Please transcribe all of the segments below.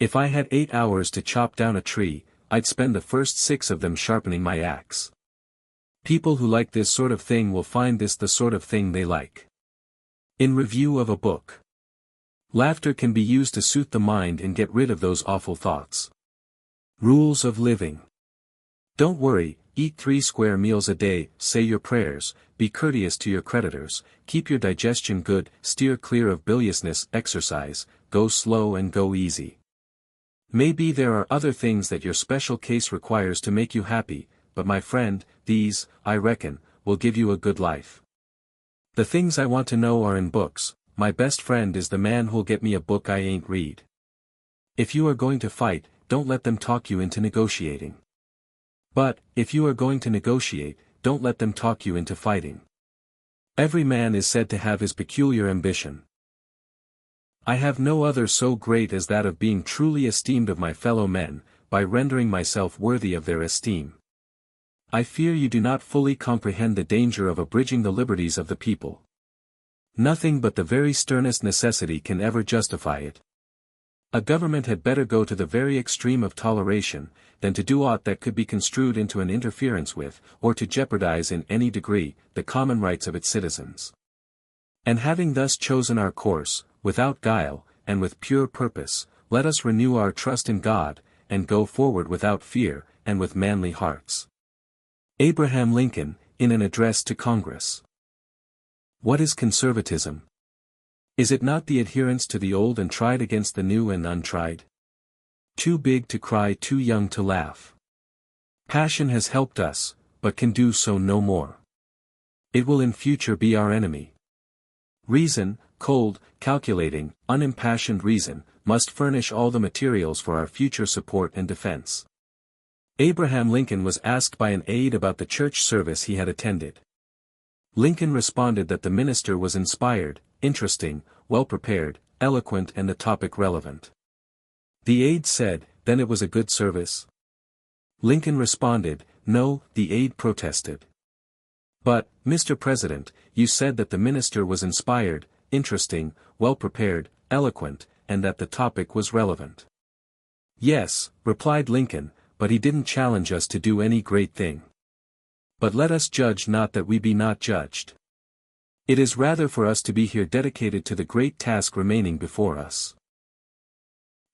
If I had 8 hours to chop down a tree, I'd spend the first 6 of them sharpening my axe. People who like this sort of thing will find this the sort of thing they like. In review of a book. Laughter can be used to soothe the mind and get rid of those awful thoughts. Rules of living. Don't worry, eat 3 square meals a day, say your prayers, be courteous to your creditors, keep your digestion good, steer clear of biliousness, exercise, go slow and go easy. Maybe there are other things that your special case requires to make you happy, but my friend, these, I reckon, will give you a good life. The things I want to know are in books. My best friend is the man who'll get me a book I ain't read. If you are going to fight, don't let them talk you into negotiating. But, if you are going to negotiate, don't let them talk you into fighting. Every man is said to have his peculiar ambition. I have no other so great as that of being truly esteemed of my fellow men, by rendering myself worthy of their esteem. I fear you do not fully comprehend the danger of abridging the liberties of the people. Nothing but the very sternest necessity can ever justify it. A government had better go to the very extreme of toleration, than to do aught that could be construed into an interference with, or to jeopardize in any degree, the common rights of its citizens. And having thus chosen our course, without guile, and with pure purpose, let us renew our trust in God, and go forward without fear, and with manly hearts. Abraham Lincoln, in an address to Congress. What is conservatism? Is it not the adherence to the old and tried against the new and untried? Too big to cry, too young to laugh. Passion has helped us, but can do so no more. It will in future be our enemy. Reason, cold, calculating, unimpassioned reason, must furnish all the materials for our future support and defense. Abraham Lincoln was asked by an aide about the church service he had attended. Lincoln responded that the minister was inspired, interesting, well-prepared, eloquent and the topic relevant. The aide said, "Then it was a good service?" Lincoln responded, "No," the aide protested. "But, Mr. President, you said that the minister was inspired, interesting, well-prepared, eloquent, and that the topic was relevant." "Yes," replied Lincoln, "but he didn't challenge us to do any great thing. But let us judge not that we be not judged. It is rather for us to be here dedicated to the great task remaining before us.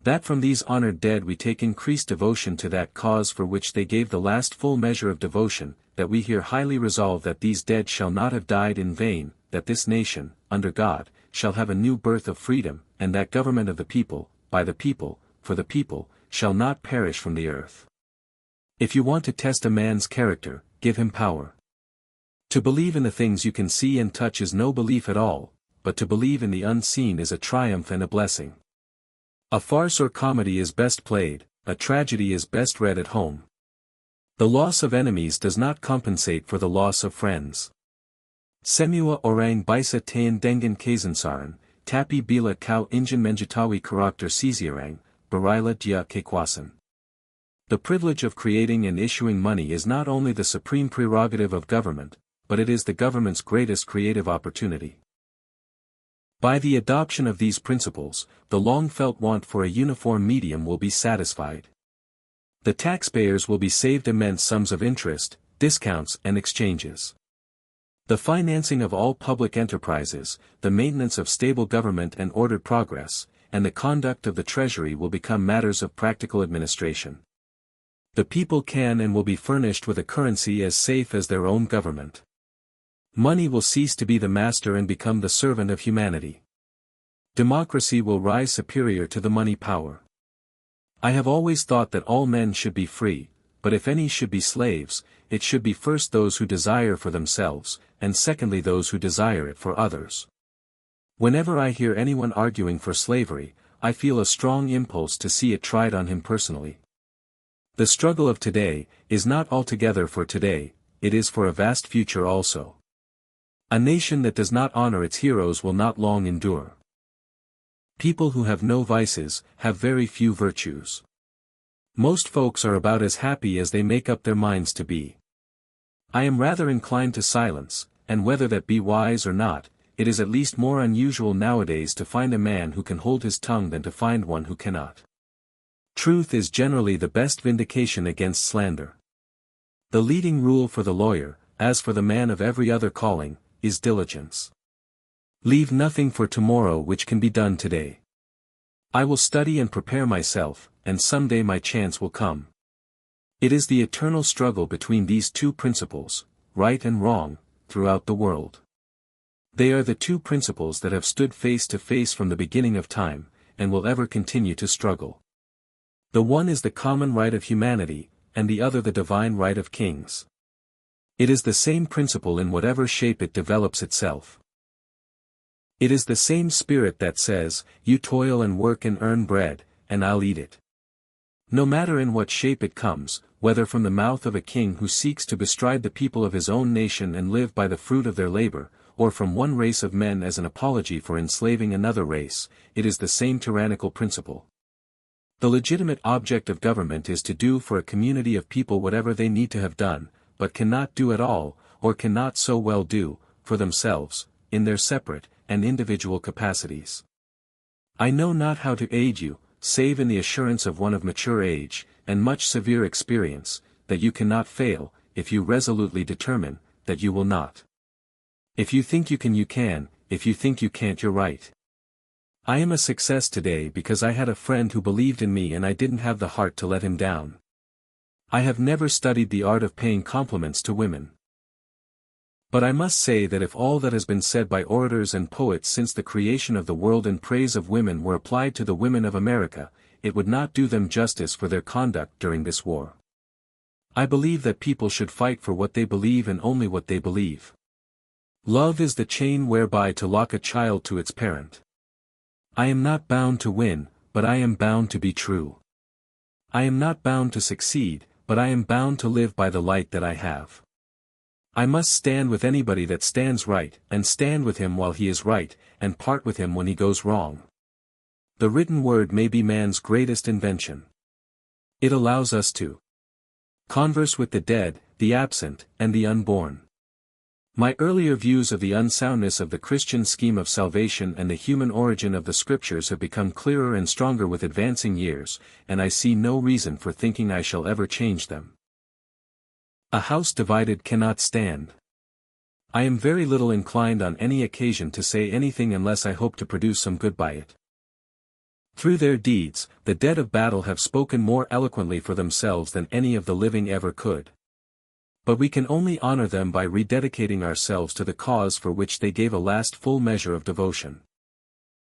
That from these honored dead we take increased devotion to that cause for which they gave the last full measure of devotion, that we here highly resolve that these dead shall not have died in vain, that this nation, under God, shall have a new birth of freedom, and that government of the people, by the people, for the people, shall not perish from the earth. If you want to test a man's character, give him power. To believe in the things you can see and touch is no belief at all, but to believe in the unseen is a triumph and a blessing. A farce or comedy is best played, a tragedy is best read at home. The loss of enemies does not compensate for the loss of friends. Semua orang bisa tayan dengan kesansaran, tapi bila kau ingin mengetahui karakter seseorang, berilah dia kekuasaan. The privilege of creating and issuing money is not only the supreme prerogative of government, but it is the government's greatest creative opportunity. By the adoption of these principles, the long-felt want for a uniform medium will be satisfied. The taxpayers will be saved immense sums of interest, discounts and exchanges. The financing of all public enterprises, the maintenance of stable government and ordered progress, and the conduct of the treasury will become matters of practical administration. The people can and will be furnished with a currency as safe as their own government. Money will cease to be the master and become the servant of humanity. Democracy will rise superior to the money power. I have always thought that all men should be free, but if any should be slaves, it should be first those who desire for themselves, and secondly those who desire it for others. Whenever I hear anyone arguing for slavery, I feel a strong impulse to see it tried on him personally. The struggle of today is not altogether for today, it is for a vast future also. A nation that does not honor its heroes will not long endure. People who have no vices, have very few virtues. Most folks are about as happy as they make up their minds to be. I am rather inclined to silence, and whether that be wise or not, it is at least more unusual nowadays to find a man who can hold his tongue than to find one who cannot. Truth is generally the best vindication against slander. The leading rule for the lawyer, as for the man of every other calling, is diligence. Leave nothing for tomorrow which can be done today. I will study and prepare myself, and someday my chance will come. It is the eternal struggle between these two principles, right and wrong, throughout the world. They are the two principles that have stood face to face from the beginning of time, and will ever continue to struggle. The one is the common right of humanity, and the other the divine right of kings. It is the same principle in whatever shape it develops itself. It is the same spirit that says, "You toil and work and earn bread, and I'll eat it." No matter in what shape it comes, whether from the mouth of a king who seeks to bestride the people of his own nation and live by the fruit of their labor, or from one race of men as an apology for enslaving another race, it is the same tyrannical principle. The legitimate object of government is to do for a community of people whatever they need to have done, but cannot do at all, or cannot so well do, for themselves, in their separate and individual capacities. I know not how to aid you, save in the assurance of one of mature age, and much severe experience, that you cannot fail, if you resolutely determine, that you will not. If you think you can, you can, if you think you can't, you're right. I am a success today because I had a friend who believed in me and I didn't have the heart to let him down. I have never studied the art of paying compliments to women. But I must say that if all that has been said by orators and poets since the creation of the world in praise of women were applied to the women of America, it would not do them justice for their conduct during this war. I believe that people should fight for what they believe and only what they believe. Love is the chain whereby to lock a child to its parent. I am not bound to win, but I am bound to be true. I am not bound to succeed, but I am bound to live by the light that I have. I must stand with anybody that stands right, and stand with him while he is right, and part with him when he goes wrong. The written word may be man's greatest invention. It allows us to converse with the dead, the absent, and the unborn. My earlier views of the unsoundness of the Christian scheme of salvation and the human origin of the Scriptures have become clearer and stronger with advancing years, and I see no reason for thinking I shall ever change them. A house divided cannot stand. I am very little inclined on any occasion to say anything unless I hope to produce some good by it. Through their deeds, the dead of battle have spoken more eloquently for themselves than any of the living ever could. But we can only honor them by rededicating ourselves to the cause for which they gave a last full measure of devotion.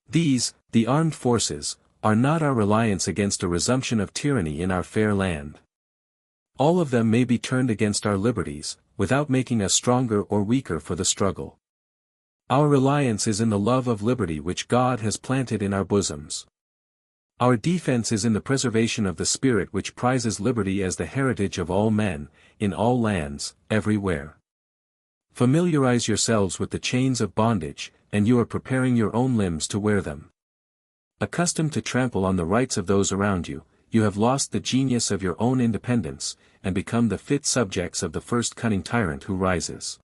These, the armed forces, are not our reliance against a resumption of tyranny in our fair land. All of them may be turned against our liberties, without making us stronger or weaker for the struggle. Our reliance is in the love of liberty which God has planted in our bosoms. Our defense is in the preservation of the spirit which prizes liberty as the heritage of all men, in all lands, everywhere. Familiarize yourselves with the chains of bondage, and you are preparing your own limbs to wear them. Accustomed to trample on the rights of those around you, you have lost the genius of your own independence, and become the fit subjects of the first cunning tyrant who rises.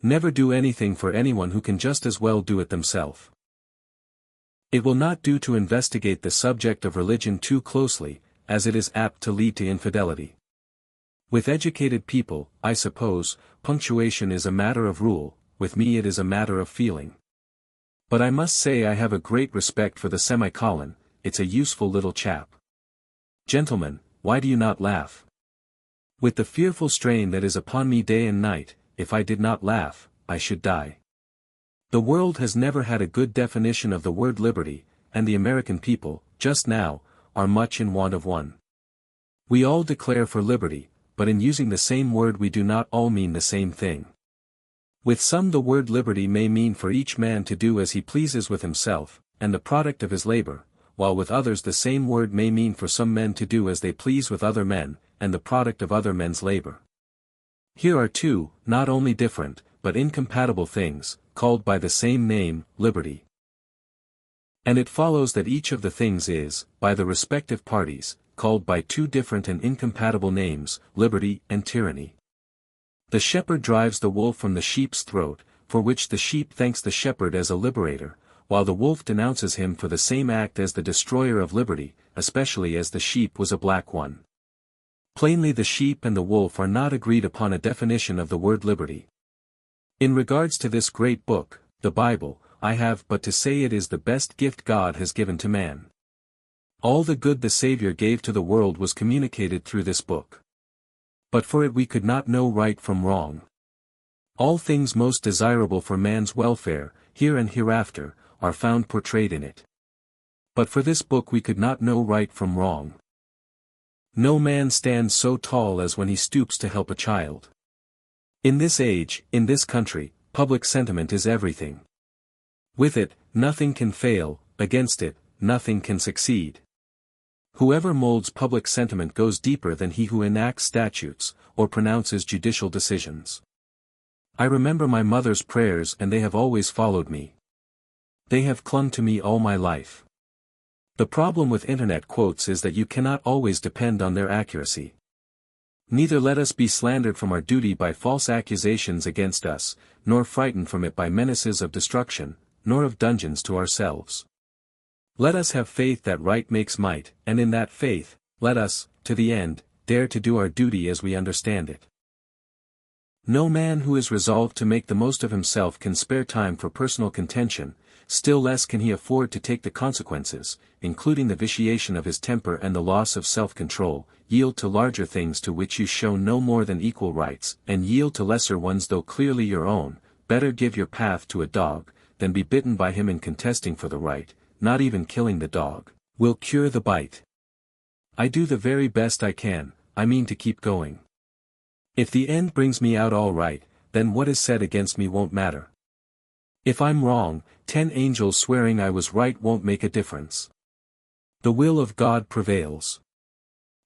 Never do anything for anyone who can just as well do it themselves. It will not do to investigate the subject of religion too closely, as it is apt to lead to infidelity. With educated people, I suppose, punctuation is a matter of rule, with me it is a matter of feeling. But I must say I have a great respect for the semicolon, it's a useful little chap. Gentlemen, why do you not laugh? With the fearful strain that is upon me day and night, if I did not laugh, I should die. The world has never had a good definition of the word liberty, and the American people, just now, are much in want of one. We all declare for liberty, but in using the same word we do not all mean the same thing. With some the word liberty may mean for each man to do as he pleases with himself, and the product of his labor, while with others the same word may mean for some men to do as they please with other men, and the product of other men's labor. Here are two, not only different, but incompatible things, called by the same name, liberty. And it follows that each of the things is, by the respective parties, called by two different and incompatible names, liberty and tyranny. The shepherd drives the wolf from the sheep's throat, for which the sheep thanks the shepherd as a liberator, while the wolf denounces him for the same act as the destroyer of liberty, especially as the sheep was a black one. Plainly the sheep and the wolf are not agreed upon a definition of the word liberty. In regards to this great book, the Bible, I have but to say it is the best gift God has given to man. All the good the Savior gave to the world was communicated through this book. But for it we could not know right from wrong. All things most desirable for man's welfare, here and hereafter, are found portrayed in it. But for this book we could not know right from wrong. No man stands so tall as when he stoops to help a child. In this age, in this country, public sentiment is everything. With it, nothing can fail, against it, nothing can succeed. Whoever molds public sentiment goes deeper than he who enacts statutes, or pronounces judicial decisions. I remember my mother's prayers and they have always followed me. They have clung to me all my life. The problem with internet quotes is that you cannot always depend on their accuracy. Neither let us be slandered from our duty by false accusations against us, nor frightened from it by menaces of destruction, nor of dungeons to ourselves. Let us have faith that right makes might, and in that faith, let us, to the end, dare to do our duty as we understand it. No man who is resolved to make the most of himself can spare time for personal contention, still less can he afford to take the consequences, including the vitiation of his temper and the loss of self-control. Yield to larger things to which you show no more than equal rights, and yield to lesser ones though clearly your own. Better give your path to a dog, than be bitten by him in contesting for the right. Not even killing the dog will cure the bite. I do the very best I can, I mean to keep going. If the end brings me out all right, then what is said against me won't matter. If I'm wrong, 10 angels swearing I was right won't make a difference. The will of God prevails.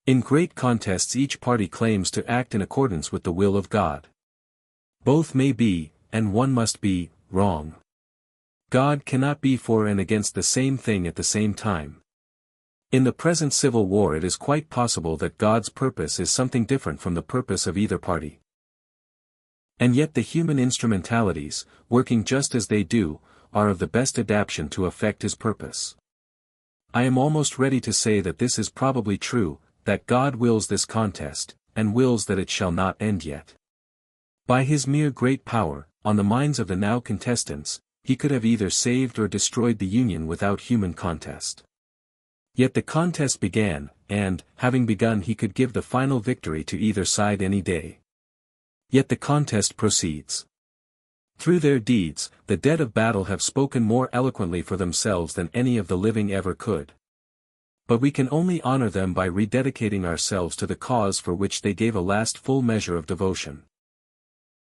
In great contests each party claims to act in accordance with the will of God. Both may be, and one must be, wrong. God cannot be for and against the same thing at the same time. In the present civil war it is quite possible that God's purpose is something different from the purpose of either party. And yet the human instrumentalities, working just as they do, are of the best adaptation to effect his purpose. I am almost ready to say that this is probably true, that God wills this contest, and wills that it shall not end yet. By his mere great power, on the minds of the now contestants, he could have either saved or destroyed the Union without human contest. Yet the contest began, and, having begun he could give the final victory to either side any day. Yet the contest proceeds. Through their deeds, the dead of battle have spoken more eloquently for themselves than any of the living ever could. But we can only honor them by rededicating ourselves to the cause for which they gave a last full measure of devotion.